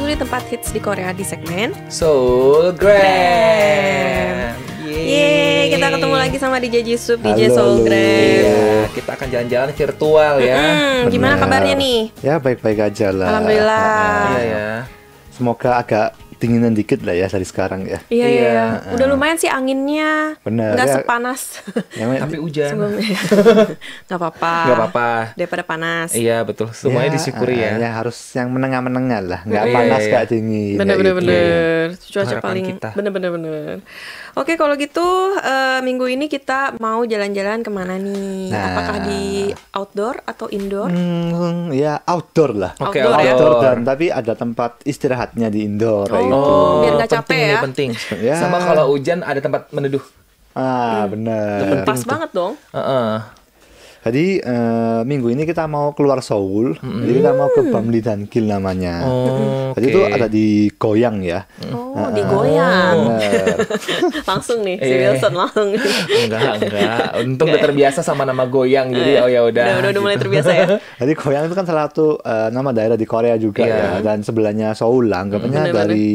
di tempat hits di Korea di segmen Soul Gram. Yeay, kita ketemu lagi sama DJ Jisup, DJ Halo, Soul halo. Gram. Iya, kita akan jalan-jalan virtual ya. Gimana Benar. kabarnya nih? Ya baik-baik aja lah. Alhamdulillah. Iya ya. Semoga agak dinginan dikit lah ya dari sekarang ya. Iya, Iya. iya. Udah lumayan sih anginnya. Benar, Nggak ya. sepanas Yang Tapi hujan. sebelumnya. Nggak apa-apa. Nggak apa-apa. Daripada panas. Iya betul. Semuanya disyukuri ya. Ya harus yang menengah-menengah lah, nggak Iya, panas iya. nggak dingin. Bener-bener kayak gitu. cuaca Harapan paling kita. bener-bener. Oke, kalau gitu minggu ini kita mau jalan-jalan kemana nih? Nah. Apakah di outdoor atau indoor? Ya outdoor lah. Oke, Outdoor ya? Outdoor dan tapi ada tempat istirahatnya di indoor kayak gitu. Oh, biar nggak capek penting ya. nih, penting. Ya. Sama kalau hujan ada tempat meneduh. Benar. Pas banget dong. Heeh. Jadi minggu ini kita mau keluar Seoul, jadi kita mau ke Bamli dan Gil namanya. Oh, Jadi itu ada di Goyang ya. Oh, digoyang. Benar. Langsung nih, si Iya. Wilson langsung. Enggak. Untung udah terbiasa sama nama goyang, jadi oh ya udah. Udah mulai terbiasa ya. Jadi Goyang itu kan salah satu nama daerah di Korea juga Iya. ya, dan sebelahnya Seoul lah, anggapannya Bener-bener. dari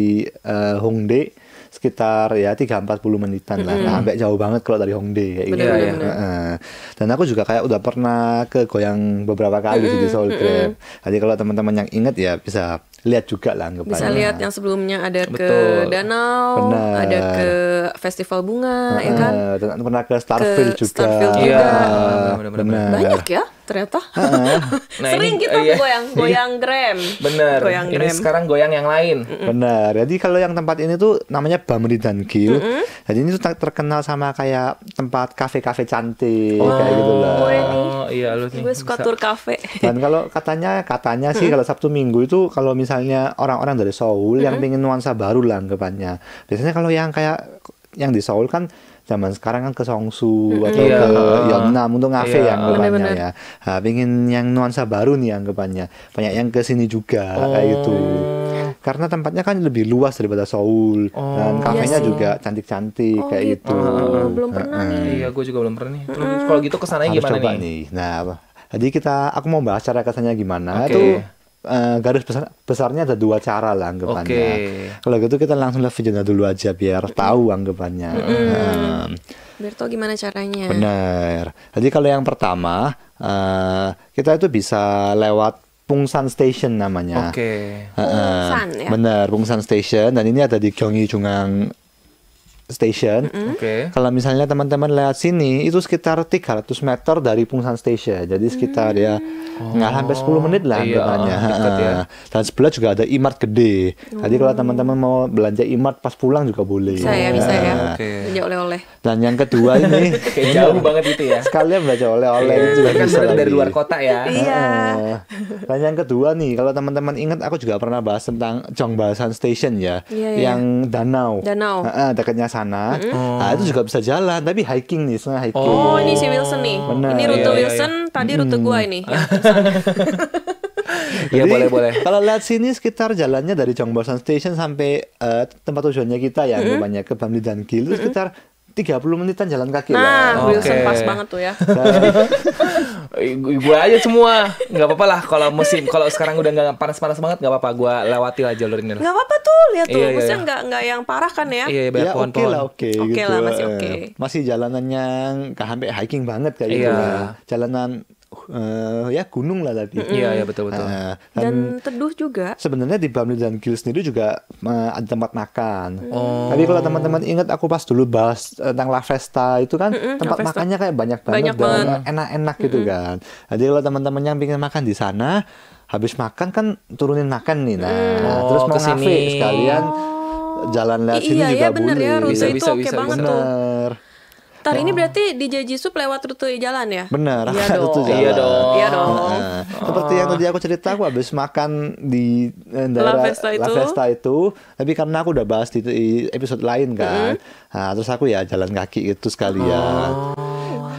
Hongdae sekitar ya 3-40 menitan lah, nah, sampai jauh banget kalau dari Hongdae kayak gitu. Bener-bener. Ya. Dan aku juga kayak udah pernah ke Goyang beberapa kali sih di Seoul Grab. Jadi kalau teman-teman yang inget ya bisa lihat juga lah anggapannya. Bisa lihat yang sebelumnya ada ke Betul. danau, Benar. ada ke festival bunga, ya kan? Dan pernah ke Starfield Ke juga. Starfield Iya, juga. benar-benar. Banyak ya ternyata. Nah, Sering ini- kita iya. goyang gram. Bener. Goyang Ini gram. sekarang goyang yang lain. Benar. Jadi kalau yang tempat ini tuh namanya Bamri dan Gil. Jadi ini tuh terkenal sama kayak tempat kafe-kafe cantik kayak gitu lah. Gue nih. Oh iya lu nih. Gue suka Bisa. tur cafe. Dan kalau katanya sih kalau Sabtu Minggu itu kalau misalnya orang-orang dari Seoul yang pengen nuansa baru lah anggapannya. Biasanya kalau yang kayak yang di Seoul kan zaman sekarang kan ke Songsu atau Iya. ke Yeonnam untuk ngafe Iya. yang anggapannya Bener-bener. ya. Nah, pengen yang nuansa baru nih anggapannya. Banyak yang ke sini juga kayak gitu. Karena tempatnya kan lebih luas daripada Seoul dan kafenya Iya sih. juga cantik-cantik Oh, kayak gitu. gitu. Belum pernah nih. Iya, gue juga belum pernah nih. Terus kalau gitu kesananya Harus gimana coba nih? nih. Nah, jadi aku mau bahas cara kesannya gimana. Oke. Itu garis besarnya ada 2 cara lah anggapannya. Oke. Kalau gitu kita langsung lihat videonya dulu aja biar tahu anggapannya. Biar tau gimana caranya. Benar. Jadi kalau yang pertama kita itu bisa lewat Pungsan Station namanya. Oke. Pungsan ya? Benar, Pungsan Station, dan ini ada di Gyeonggi Jungang Station. Oke. Kalau misalnya teman-teman lewat sini itu sekitar 300 meter dari Pungsan Station. Jadi sekitar ya nggak sampai 10 menit lah Iya, anggapannya. dekat ya. Dan sebelah juga ada Imart gede. Jadi kalau teman-teman mau belanja Imart pas pulang juga boleh. Bisa ya, bisa ya. Oke. Belanja oleh-oleh. Dan yang kedua ini Kayak jauh banget itu ya. sekalian belanja oleh-oleh Iya, itu juga kan bisa dari lagi. luar kota ya. Iya. Dan yang kedua nih, kalau teman-teman ingat aku juga pernah bahas tentang Jongbasan Station ya, Iya, iya. yang danau. Danau. Dekatnya sana. Nah, itu juga bisa jalan, tapi hiking nih, setengah hiking. Oh, ini si Wilson nih. Benar. Ini rute Iya, iya, Wilson, tadi rute gua ini. Yang Iya, Jadi, boleh. Kalau lihat sini sekitar jalannya dari Jongbasan Station sampai tempat tujuannya kita ya, namanya ke Bamli dan Gil itu sekitar 30 menitan jalan kaki Nah, lah. Wilson Oke. pas banget tuh ya. Gue aja semua. Nggak apa-apa lah kalau kalau sekarang udah nggak panas-panas banget nggak apa-apa. Gue lewati lah jalur ini lah. Nggak apa-apa tuh, lihat tuh. Iya, iya, Maksudnya iya. nggak yang parah kan ya. Iya, banyak Ya oke pohon-pohon. lah, oke Oke gitu. lah, masih oke. Masih jalanannya nggak sampai hiking banget kayak gitu Iya. lah. Jalanan ya gunung lah tadi. Iya, iya betul. Dan Dan teduh juga. sebenarnya di Bamli dan Gil sendiri juga ada tempat makan. Tapi kalau teman-teman ingat aku pas dulu bahas tentang La Festa itu kan tempat La Festa. makannya kayak banyak Banyak banget dan banget. enak-enak gitu kan. Jadi kalau teman-teman yang pengen makan di sana, habis makan kan turunin makan nih. Nah, terus mau kesini. ngafe sekalian jalan lewat sini Iya, juga ya bener boleh. ya, rute Bisa, itu bisa, oke bisa, banget bisa. tuh. Bener. Ntar ini berarti DJ Jisup lewat rute jalan ya? Bener, Iya itu dong. jalan. Iya dong. Iya dong. Seperti yang tadi aku cerita, aku habis makan di La daerah Festa itu. tapi karena aku udah bahas di episode lain kan, nah, terus aku ya jalan kaki itu sekalian.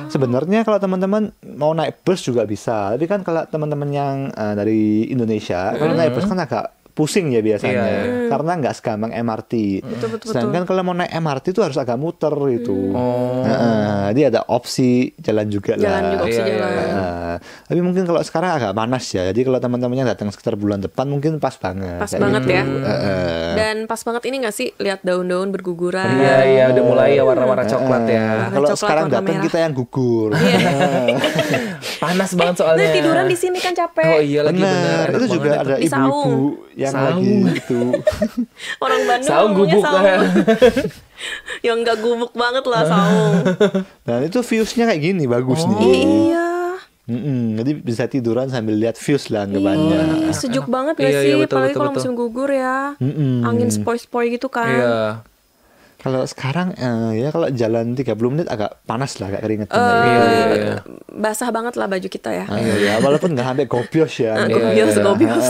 Sebenarnya kalau teman-teman mau naik bus juga bisa, tapi kan kalau teman-teman yang dari Indonesia, kalau naik bus kan agak pusing ya biasanya, Iya. karena nggak segampang MRT. Betul. Sedangkan kalau mau naik MRT itu harus agak muter itu. Oh. Jadi ada opsi jalan juga lah. Jalan juga opsi Iya, iya, jalan. iya. Tapi mungkin kalau sekarang agak panas ya. Jadi kalau teman-temannya datang sekitar bulan depan mungkin pas banget. Pas kayak banget gitu. ya. Dan pas banget ini nggak sih lihat daun-daun berguguran. Iya, udah mulai ya warna-warna coklat ya. Warna Kalau coklat, sekarang warna datang merah. kita yang gugur. Panas banget soalnya. Nah, tiduran di sini kan capek. Oh iya lagi Bener, bener. itu Enak juga banget ada Di saung. ibu-ibu yang Saung. lagi itu. Orang Bandung Saung ngomongnya gubuk saung. kan. Yang nggak gubuk banget lah saung. Dan itu viewsnya kayak gini bagus nih. Iya. Jadi bisa tiduran sambil lihat views lah anggapannya. Ih, sejuk banget gak Iya, sih? iya, betul, Apalagi betul, kalau betul. musim gugur ya. Angin sepoi-sepoi gitu kan. Iya. Kalau sekarang ya kalau jalan 30 menit agak panas lah, agak keringetan. Iya. Basah banget lah baju kita ya. Ya, walaupun nggak sampai gobios ya. Gobios, Iya. gobios.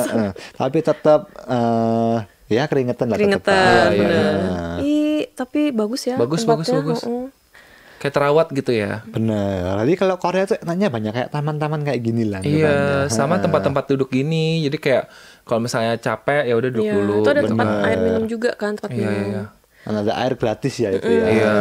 Tapi tetap ya keringetan lah tetap. Keringetan, Iya, bener. iya. Ih, tapi bagus ya Bagus, tempatnya. bagus. Heeh. Kayak terawat gitu ya. Bener. Jadi kalau Korea tuh enaknya banyak kayak taman-taman kayak gini lah. Iya, anggapannya. sama tempat-tempat duduk gini. Jadi kayak kalau misalnya capek ya udah duduk Iya, dulu. itu ada tempat bener. air minum juga kan, tempat Iya, minum. iya. Dan ada air gratis ya itu ya. Iya.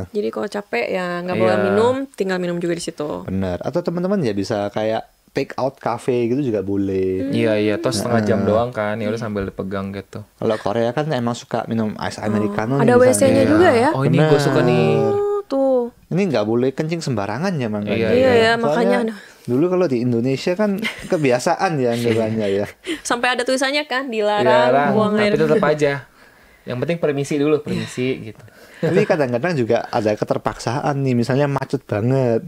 Jadi kalau capek ya nggak boleh Iya. minum, tinggal minum juga di situ. Bener. Atau teman-teman ya bisa kayak take out cafe gitu juga boleh. Iya, iya. Terus setengah jam doang kan. Ya udah sambil dipegang gitu. Kalau Korea kan emang suka minum ice americano. Ada nih WC-nya misalnya. juga ya? Oh ini gue suka nih. Oh, tuh. Ini nggak boleh kencing sembarangan ya makanya. Iya, Iya ya, Soalnya makanya dulu kalau di Indonesia kan kebiasaan ya anggapannya ya. sampai ada tulisannya kan Dilarang, dilarang buang air. tapi tetap aja. Yang penting permisi dulu, permisi gitu. Tapi kadang-kadang juga ada keterpaksaan nih, misalnya macet banget.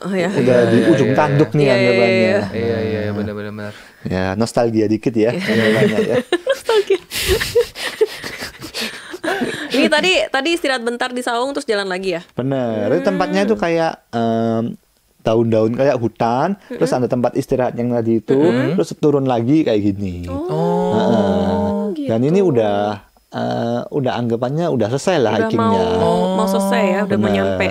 Oh ya. Udah di ujung tanduk nih Iya, iya, anggapannya. Iya, iya, benar-benar. Ya, nostalgia dikit ya anggapannya ya. Ini tadi istirahat bentar di saung terus jalan lagi ya. Bener, itu tempatnya itu kayak daun-daun kayak hutan, terus ada tempat istirahat yang tadi itu, terus turun lagi kayak gini. Oh, gitu. Dan ini udah anggapannya udah selesai lah Udah hikingnya. mau selesai ya, udah mau Bener. nyampe.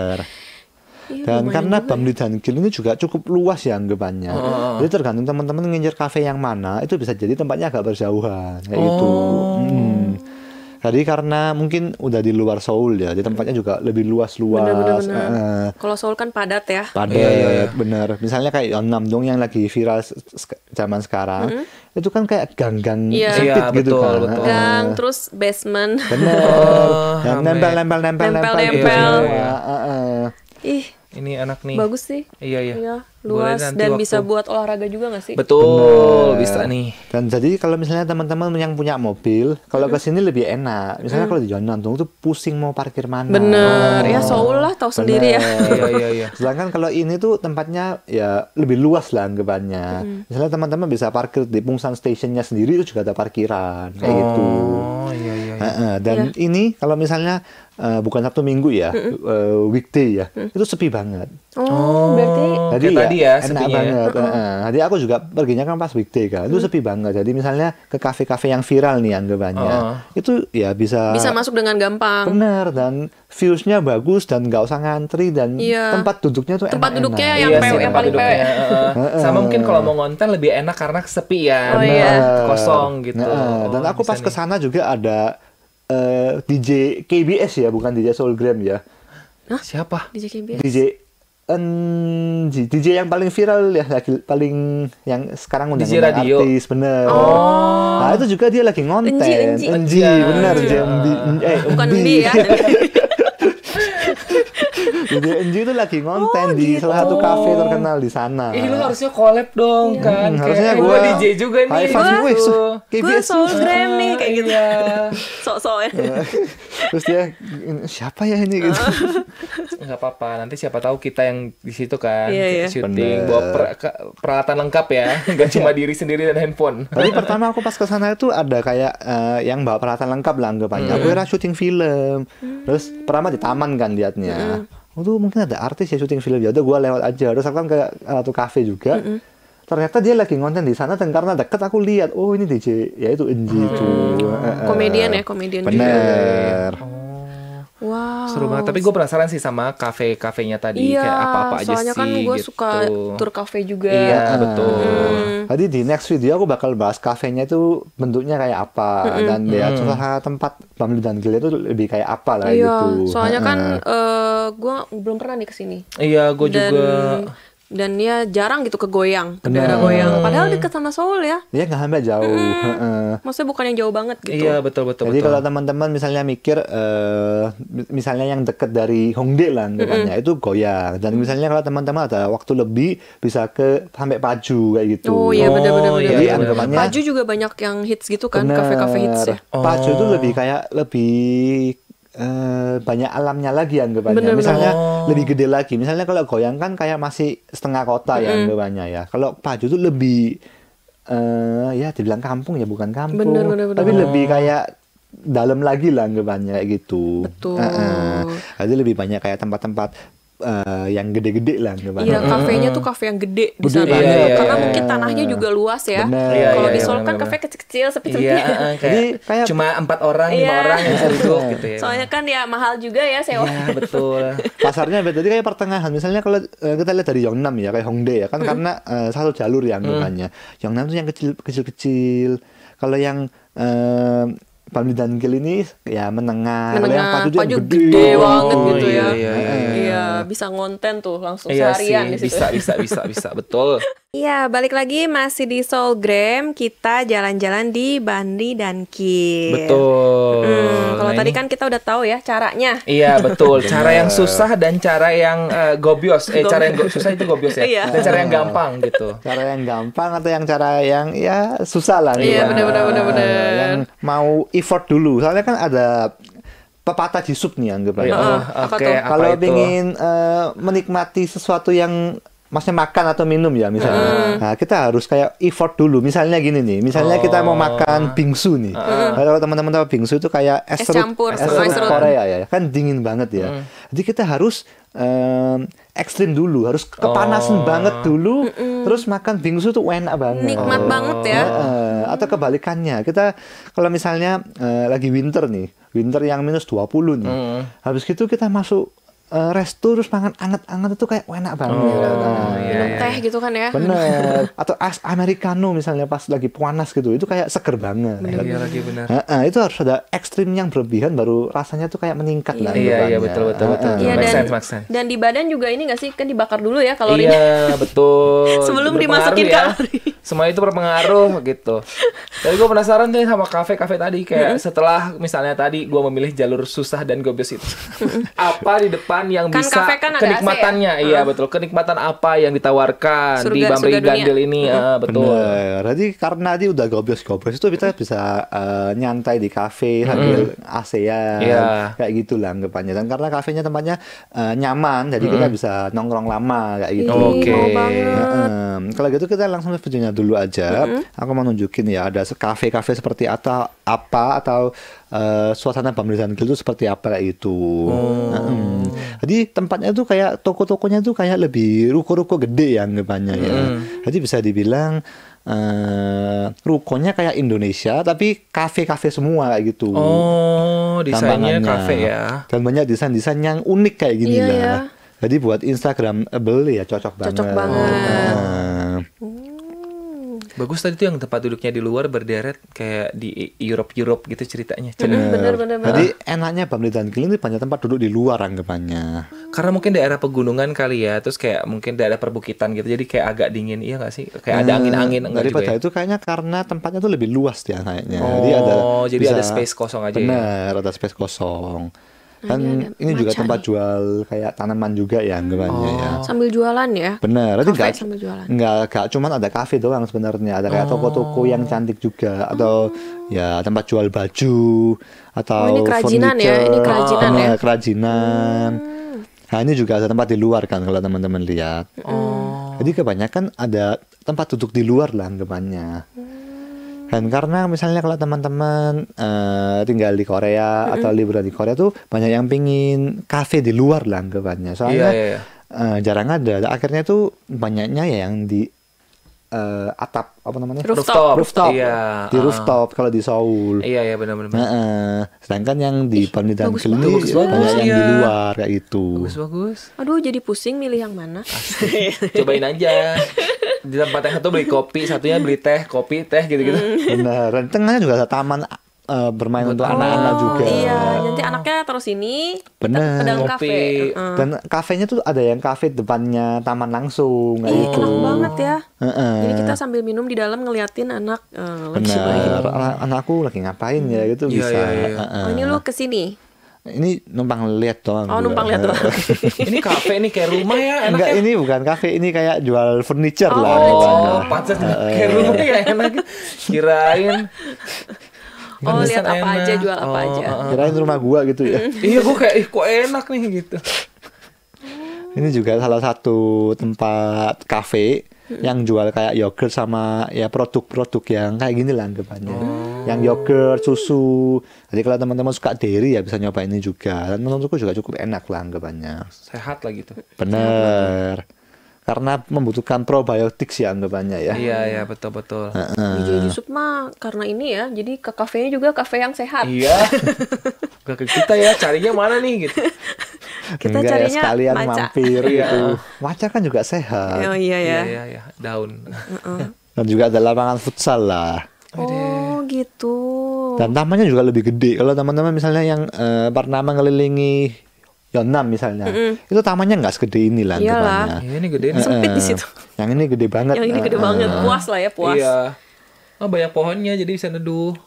Iya, Dan lumayan karena juga Bangli dan Gil ini juga cukup luas ya anggapannya. Jadi tergantung teman-teman ngincer kafe yang mana, itu bisa jadi tempatnya agak berjauhan kayak gitu. Jadi karena mungkin udah di luar Seoul ya, jadi tempatnya juga lebih luas-luas. Bener-bener. Kalau Seoul kan padat ya. Padat, Iya. bener. Misalnya kayak Yeonnam-dong yang lagi viral zaman sekarang, itu kan kayak gang-gang Iya. sempit Iya, gitu betul, kan. betul. Gang terus basement. Bener. Dan rame. nempel-nempel gitu Nempel-nempel. semua. Ih, Ini enak nih. bagus sih. Iya, iya. Iya, Boleh luas nanti dan waktu- bisa buat olahraga juga gak sih? Betul, bisa nih. Dan jadi kalau misalnya teman-teman yang punya mobil, kalau ke sini lebih enak. Misalnya kalau di Yeonnam-dong tuh pusing mau parkir mana. Bener, ya Seoul lah tahu sendiri ya. Iya, iya, iya. Sedangkan kalau ini tuh tempatnya ya lebih luas lah anggapannya. Misalnya teman-teman bisa parkir di Pungsan Stationnya sendiri, itu juga ada parkiran kayak gitu. Oh, iya, iya. Dan ini kalau misalnya bukan Sabtu Minggu ya, weekday ya, itu sepi banget. Oh, berarti Jadi kayak tadi ya, enak sepinya ya. banget. Jadi aku juga perginya kan pas weekday kan, itu sepi banget. Jadi misalnya ke kafe-kafe yang viral nih anggapannya, itu ya bisa masuk dengan gampang. bener dan viewsnya bagus dan nggak usah ngantri dan Iya. tempat duduknya tuh Tempat enak-enak. duduknya Iya yang sih, PW, yang tempat paling duduknya, PW. Sama mungkin kalau mau ngonten lebih enak karena sepi ya. Oh, iya. Kosong gitu. Dan Oh, aku bisa pas nih. ke sana juga ada DJ KBS ya, bukan DJ Soulgram ya. Siapa? di JKB. DJ DJ yang paling viral ya, lagi paling yang sekarang DJ undang-undang radio. artis bener. Oh. Nah itu juga dia lagi ngonten. Enji. Enji, bener Enji. Enji. Bukan Enji. Bi ya. Jadi Enji itu lagi ngonten di gitu. salah satu kafe terkenal di sana. Ih, lu harusnya collab dong kan. harusnya Kayak gua DJ juga nih. high five, wih, Gue KBS. Soulgram nih kayak gitu. Iya. Sok-sok ya. Terus dia siapa ya ini gitu. Nggak apa-apa, nanti siapa tahu kita yang di situ kan Iya, iya. syuting, Bener. bawa peralatan lengkap ya, nggak cuma diri sendiri dan handphone. Tadi pertama aku pas ke sana itu ada kayak yang bawa peralatan lengkap lah anggapannya. Aku kira syuting film. Terus pertama di taman kan liatnya. Oh tuh mungkin ada artis ya syuting film. Ya udah gue lewat aja. Terus aku kan ke satu kafe juga. Ternyata dia lagi ngonten di sana dan karena deket aku lihat, oh ini DJ, ya itu Enji itu. Komedian ya, komedian juga. Bener. Wow. Seru banget. Tapi gue penasaran sih sama kafe-kafenya tadi. Iya, Kayak apa-apa aja soalnya sih kan gue gitu. suka tour cafe juga. Iya, betul. Tadi di next video aku bakal bahas kafenya itu bentuknya kayak apa dan dia suasana tempat Bamli dan Gil itu lebih kayak apa lah Iya, gitu. soalnya kan gue belum pernah nih kesini. Iya, gue juga. Dan ya jarang gitu ke Goyang, ke daerah Bener. Goyang. Padahal dekat sama Seoul ya. Dia nggak sampai jauh. Heeh. Maksudnya bukan yang jauh banget gitu. Iya, betul. Jadi kalau teman-teman misalnya mikir, misalnya yang deket dari Hongdae lah anggapannya, itu Goyang. Dan misalnya kalau teman-teman ada waktu lebih, bisa ke sampai Paju kayak gitu. Oh iya benar-benar. Oh, iya, Jadi iya, anggapannya Paju juga banyak yang hits gitu kan, bener. kafe-kafe hits ya. Paju itu lebih banyak alamnya lagi anggapannya. Bener-bener. Misalnya lebih gede lagi. Misalnya kalau Goyang kan kayak masih setengah kota ya anggapannya ya. Kalau Paju itu lebih ya dibilang kampung ya bukan kampung. Bener. Tapi lebih kayak dalam lagi lah anggapannya kayak gitu. Betul. Jadi lebih banyak kayak tempat-tempat yang gede-gede lah anggapannya. Iya, kafenya tuh kafe yang gede di Gede sana. banget. Iya, Karena iya. mungkin tanahnya juga luas ya. Bener. Iya, Kalau iya, di iya, Seoul kan bener-bener. kafe kecil-kecil, sepi-sepi. Iya, Jadi kayak kayak cuma 4 orang, 5 Iya. orang yang bisa duduk gitu ya. Soalnya kan ya mahal juga ya sewa. Iya, betul. pasarnya beda. Jadi kayak pertengahan. Misalnya kalau kita lihat dari Yongnam ya, kayak Hongdae ya kan karena satu jalur ya anggapannya. Yongnam tuh yang kecil-kecil. Kalau yang Bamli dan Gil ini ya menengah. Kalau yang Paju tuh yang Paju gede banget Oh, gitu iya, ya. iya, iya. Iya, bisa ngonten tuh langsung Iya seharian sih, di situ. bisa, betul. Iya, balik lagi masih di Seoulgram, kita jalan-jalan di Bamli dan Gil. Betul. Kalau Nah, tadi ini- kan kita udah tahu ya caranya. Iya betul, cara yang susah dan cara yang gobios. Cara yang susah itu gobios ya. Iya. Dan cara yang gampang gitu. Cara yang gampang atau yang cara yang ya susah lah. Iya, gitu. benar. Yang mau effort dulu. Soalnya kan ada pepatah di sub nih anggapannya. Apa Oke, tuh? apa Kalau itu? ingin menikmati sesuatu yang maksudnya makan atau minum ya misalnya. Nah, kita harus kayak effort dulu. Misalnya gini nih, misalnya kita mau makan bingsu nih. Kalau teman-teman tahu bingsu itu kayak es Es serut, campur, es serut es serut. Korea ya. Kan dingin banget ya. Jadi kita harus ekstrim dulu, harus kepanasan banget dulu, terus makan bingsu tuh enak banget. Nikmat banget ya. Atau kebalikannya, kita kalau misalnya lagi winter nih, winter yang minus 20 nih, habis gitu kita masuk resto terus makan anget-anget itu kayak enak banget. Nah, Minum teh gitu kan ya. bener. Atau es americano misalnya pas lagi panas gitu, itu kayak seger banget. Iya lagi benar. Itu harus ada ekstrim yang berlebihan baru rasanya tuh kayak meningkat lah. Iya, anggapannya. betul. Iya, Make dan make sense. dan di badan juga ini nggak sih, kan dibakar dulu ya kalorinya. Iya, betul. Sebelum Berpengaruh dimasukin ya. kalori. Semua itu berpengaruh gitu. Tapi gue penasaran nih sama kafe-kafe tadi. Kayak setelah misalnya tadi gue memilih jalur susah dan gobios itu. Apa di depan yang Kan bisa kafe kan ada AC ya? kenikmatannya? Iya, betul. Kenikmatan apa yang ditawarkan di Surga- Bamri surga dunia. Gandil ini? Betul. Bener. Jadi karena dia udah gobios-gobios itu kita bisa nyantai di kafe sambil ASEAN Iya. kayak gitulah anggapannya. Dan karena kafenya tempatnya nyaman, jadi kita bisa nongkrong lama kayak gitu. Oke. Mau banget. Kalau gitu kita langsung ke videonya dulu aja. Aku mau nunjukin ya ada kafe-kafe seperti atau suasana Bamli dan Gil itu seperti apa kayak gitu. Jadi tempatnya tuh kayak toko-tokonya tuh kayak lebih ruko-ruko gede ya anggapannya ya. Jadi bisa dibilang rukonya kayak Indonesia tapi kafe-kafe semua kayak gitu. Oh, desainnya Tambangannya. kafe ya. Dan banyak desain-desain yang unik kayak gini Iya, lah. ya. Jadi buat Instagramable ya cocok banget. Cocok banget. Nah, Bagus tadi tuh yang tempat duduknya di luar berderet kayak di Europe gitu ceritanya. Bener. Jadi enaknya Bamli dan Gil ini banyak tempat duduk di luar anggapannya. Karena mungkin daerah pegunungan kali ya, terus kayak mungkin daerah perbukitan gitu, jadi kayak agak dingin, iya nggak sih? Kayak ada angin-angin enggak juga Daripada ya? itu kayaknya karena tempatnya tuh lebih luas ya kayaknya. Oh, jadi ada space kosong aja ya? Bener, ada space kosong. Kan ini ini ada juga matcha tempat nih. jual kayak tanaman juga ya anggapannya ya. Sambil jualan ya. Bener, itu Kafe sambil jualan. nggak cuman ada kafe doang sebenarnya, ada kayak toko-toko yang cantik juga atau ya tempat jual baju atau Oh, ini kerajinan ya, ini kerajinan ya. Bener, kerajinan. Nah, ini juga ada tempat di luar kan kalau teman-teman lihat. Jadi kebanyakan ada tempat duduk di luar lah anggapannya. Dan karena misalnya kalau teman-teman tinggal di Korea atau liburan di Korea tuh banyak yang pingin kafe di luar lah anggapannya. Soalnya Iya. jarang ada. Akhirnya tuh banyaknya ya yang di atap apa namanya? Rooftop. Iya. Di rooftop kalau di Seoul. Iya benar-benar. Sedangkan yang di Panditan bagus ini banget. banyak yang di Iya. luar kayak itu. Bagus. Aduh, jadi pusing milih yang mana. Cobain aja. Di tempat yang satu beli kopi, satunya beli teh, kopi, teh gitu-gitu. Benar. Dan tengahnya juga ada taman bermain untuk anak-anak juga. Iya, nanti anaknya terus ini Bener. pedang Ngopi. kafe. Dan kafenya tuh ada yang kafe depannya taman langsung kayak Ih, gitu. enak banget ya. Heeh. Jadi kita sambil minum di dalam ngeliatin anak lagi main. Benar. Anakku lagi ngapain ya gitu Iya, bisa. iya, iya. Heeh. Oh, ini lu kesini. Ini numpang lihat doang. Oh, gua. numpang lihat doang. Ini kafe nih kayak rumah ya, enak Enggak, ya. ini bukan kafe, ini kayak jual furniture lah. Oh, pantas kayak rumah ya enak. Kirain. Oh, lihat apa Enak. aja, jual apa Oh, aja. Kirain rumah gua gitu ya. Iya, gue kayak kok enak nih gitu. Ini juga salah satu tempat kafe yang jual kayak yogurt sama ya produk-produk yang kayak gini lah anggapannya. Yang yogurt, susu. Jadi kalau teman-teman suka dairy ya bisa nyoba ini juga. Dan menurutku juga cukup enak lah anggapannya. Sehat lah gitu. Bener. Karena membutuhkan probiotik sih anggapannya ya. Iya, betul. Di Jadi Sup mah karena ini ya, jadi ke kafenya juga kafe yang sehat. Iya. Gak ke kita ya, carinya mana nih gitu. Kita Enggak ya, carinya sekalian matcha. mampir Iya. gitu. Matcha kan juga sehat. Oh iya ya. Iya, daun. Dan juga ada lapangan futsal lah. Oh gitu. Dan tamannya juga lebih gede. Kalau teman-teman misalnya yang pernah mengelilingi Yeonnam misalnya, itu tamannya nggak segede ini lah Iyalah. anggapannya. Iya, ini gede nih. Sempit di situ. Yang ini gede banget. Yang ini gede banget, puas lah ya, puas. Iya. Oh, banyak pohonnya jadi bisa neduh.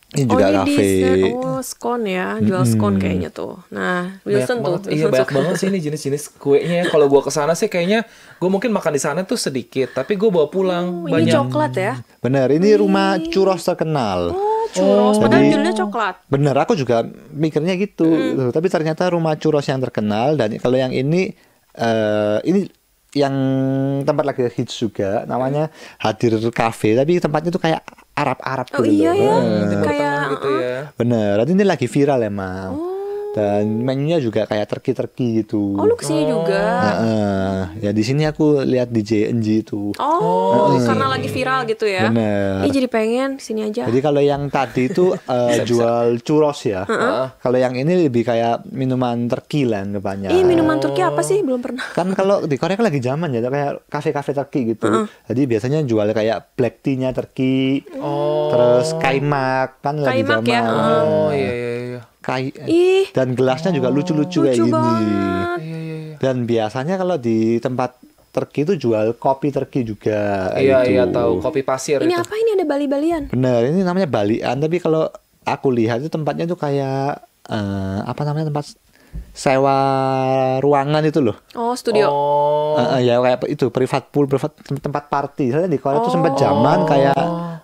Ini juga ini kafe. scone ya, jual scone kayaknya tuh. Nah, Wilson tuh. Banget. Iya, banyak banget sih ini jenis-jenis kuenya ya. Kalau gua kesana sih kayaknya gua mungkin makan di sana tuh sedikit, tapi gua bawa pulang Ini banyak. coklat ya. Bener, ini rumah churros terkenal. Oh, churros. Padahal judulnya coklat. Bener, aku juga mikirnya gitu. Tuh, tapi ternyata rumah churros yang terkenal. Dan kalau yang ini yang tempat lagi hits juga, namanya Hadir Cafe. Tapi tempatnya tuh kayak Arab-Arab Oh gitu iya loh. ya, Timur kayak Tengah gitu ya. Bener, dan ini lagi viral emang. Dan menunya juga kayak terki-terki gitu. Oh, lu kesini juga. Ya di sini aku lihat di JNG itu. Oh, karena lagi viral gitu ya. Bener. Ih, jadi pengen sini aja. Jadi kalau yang tadi itu jual churros ya. Kalau yang ini lebih kayak minuman Turki lah anggapannya. Ih, minuman Turki apa sih? Belum pernah. Kan kalau di Korea kan lagi zaman ya, kayak kafe-kafe Turki gitu. Jadi biasanya jual kayak black tea-nya Turki. Terus kaimak kan lagi Kaimak zaman. ya, Oh, iya. Ih, Dan gelasnya juga lucu-lucu kayak lucu gini. banget. Iya. Dan biasanya kalau di tempat Turki itu jual kopi Turki juga. kayak gitu. Iya, tahu. Kopi pasir Ini itu. apa ini ada bali-balian? Bener, ini namanya Balian. Tapi kalau aku lihat itu tempatnya tuh kayak apa namanya, tempat sewa ruangan itu loh. Oh, studio. Oh. Ya kayak itu private pool, tempat party. Soalnya di Korea tuh sempat zaman kayak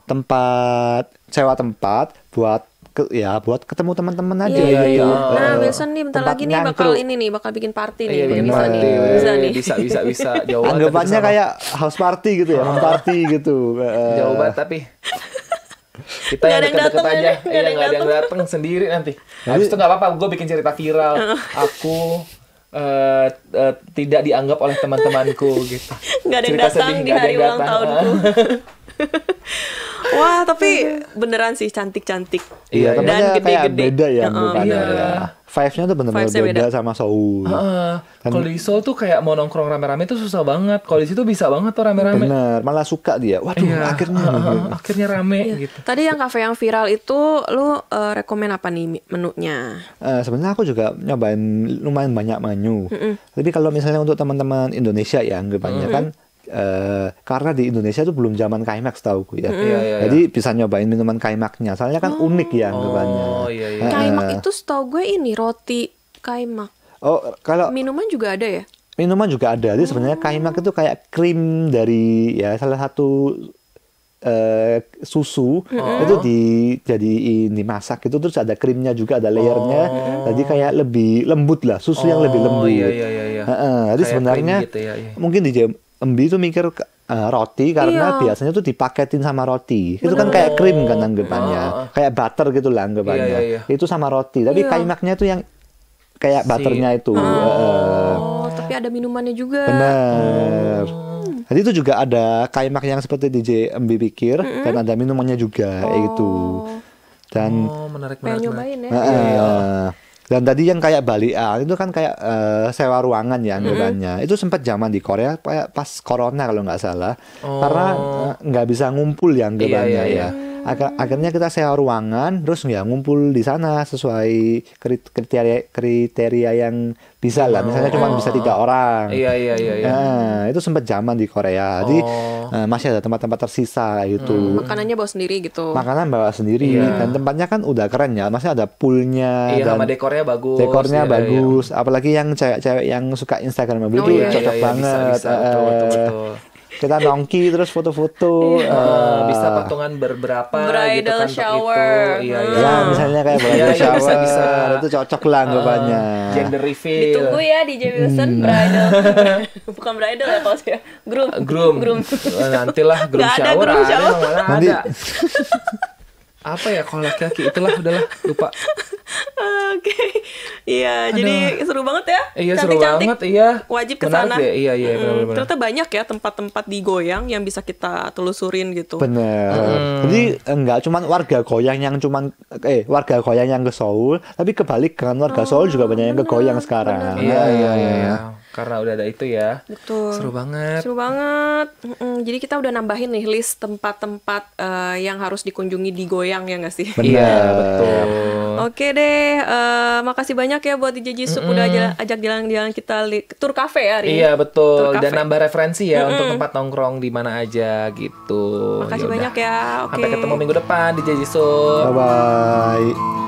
tempat sewa tempat buat buat ketemu teman-teman aja Iya, gitu. Nah, Wilson nih bentar Tempat lagi nih bakal nyangkruk. ini nih, bakal bikin party nih. Iya, bikin bisa party. nih. Bisa nih. Bisa. Jauh banget. Anggapannya tapi kayak house party gitu ya, home party gitu. kesana. Jauh banget tapi. Kita Nggak yang ada yang deket-deket dateng aja. ya, Iya, nggak ada yang dateng sendiri nanti. Habis itu nggak apa-apa, gue bikin cerita viral. Aku tidak dianggap oleh teman-temanku gitu. Nggak ada yang Cerita datang sedih, di nggak ada hari yang ulang datang. tahunku. Wah, tapi beneran sih cantik-cantik. Iya, Iya, tempatnya Dan kayak gede-gede. beda ya Heeh. anggapannya. Iya. Ya. Vibes-nya tuh benar-benar Vibes-nya beda beda. sama Seoul. Kalau di Seoul tuh kayak mau nongkrong rame-rame tuh susah banget. Kalau di situ bisa banget tuh rame-rame. Bener, malah suka dia. Waduh, Iya, akhirnya. akhirnya rame Iya. gitu. Tadi yang kafe yang viral itu lu rekomen apa nih menunya? Sebenarnya aku juga nyobain lumayan banyak menu. Tapi kalau misalnya untuk teman-teman Indonesia ya anggapannya kan karena di Indonesia tuh belum zaman kaimak setauku ya. Iya. Jadi bisa nyobain minuman kaimaknya. Soalnya kan unik ya anggapannya. Oh, iya. Kaimak itu setahu gue ini roti kaimak. Oh, kalau Minuman juga ada ya? minuman juga ada. Jadi sebenarnya kaimak itu kayak krim dari ya salah satu susu itu dimasak itu, terus ada krimnya juga, ada layernya. Jadi kayak lebih lembut lah, susu yang lebih lembut. Iya. Jadi Kayak sebenarnya creamy gitu ya, iya. mungkin di JMB itu mikir roti karena Iya. biasanya tuh dipaketin sama roti. Itu kan kayak krim kan anggapannya, kayak butter gitu lah anggapannya. Iya. Itu sama roti, tapi Iya. kaimaknya tuh yang kayak butternya itu. Oh, tapi ada minumannya juga. Bener. Jadi itu juga ada kaimak yang seperti DJ Embi pikir dan ada minumannya juga kayak gitu. Dan Menarik. Pengen nyobain ya. dan tadi yang kayak balian itu kan kayak sewa ruangan ya anggapannya. Itu sempat zaman di Korea kayak pas corona kalau nggak salah. Karena nggak bisa ngumpul ya anggapannya ya. Akhirnya kita sewa ruangan terus ya ngumpul di sana sesuai kriteria yang bisa lah. Misalnya cuma bisa 3 orang. Iya. Nah, itu sempat zaman di Korea. Jadi masih ada tempat-tempat tersisa gitu. Makanannya bawa sendiri gitu. Makanan bawa sendiri dan tempatnya kan udah keren ya. Masih ada poolnya Iya, dan sama dekornya bagus. dekornya Iya, bagus. Apalagi yang cewek-cewek yang suka Instagramable itu cocok banget. Bisa. Betul. Kita nongki terus foto-foto. Bisa patungan berberapa Bridal gitu kan shower. Iya. Ya misalnya kayak bridal Iya, shower. bisa. Itu cocok lah anggapannya. Gender reveal. Ditunggu ya DJ Wilson bridal. Bukan bridal ya kalau saya. Groom. Nantilah groom Nggak ada shower. groom shower. Mana Nanti- ada. Apa ya kalau laki-laki itulah udahlah lupa. Oke. Iya, jadi seru banget ya. Iya seru Cantik-cantik. banget iya. Wajib ke Menarik sana. deh. Iya benar-benar. Ternyata banyak ya tempat-tempat di Goyang yang bisa kita telusurin gitu. Bener. Jadi enggak cuman warga Goyang yang warga Goyang yang ke Seoul, tapi kebalik kan warga Seoul juga banyak yang ke Goyang sekarang. Iya. Karena udah ada itu ya. Betul. Seru banget. Seru banget. Jadi kita udah nambahin nih list tempat-tempat yang harus dikunjungi di Goyang ya nggak sih? Iya betul. Oke deh, makasih banyak ya buat DJ Jisoo udah ajak jalan-jalan kita tur cafe ya hari ini. Iya betul. Tur Dan cafe. nambah referensi ya untuk tempat nongkrong di mana aja gitu. Makasih Yaudah. banyak ya. Oke. Sampai ketemu minggu depan di Jisoo. Bye bye.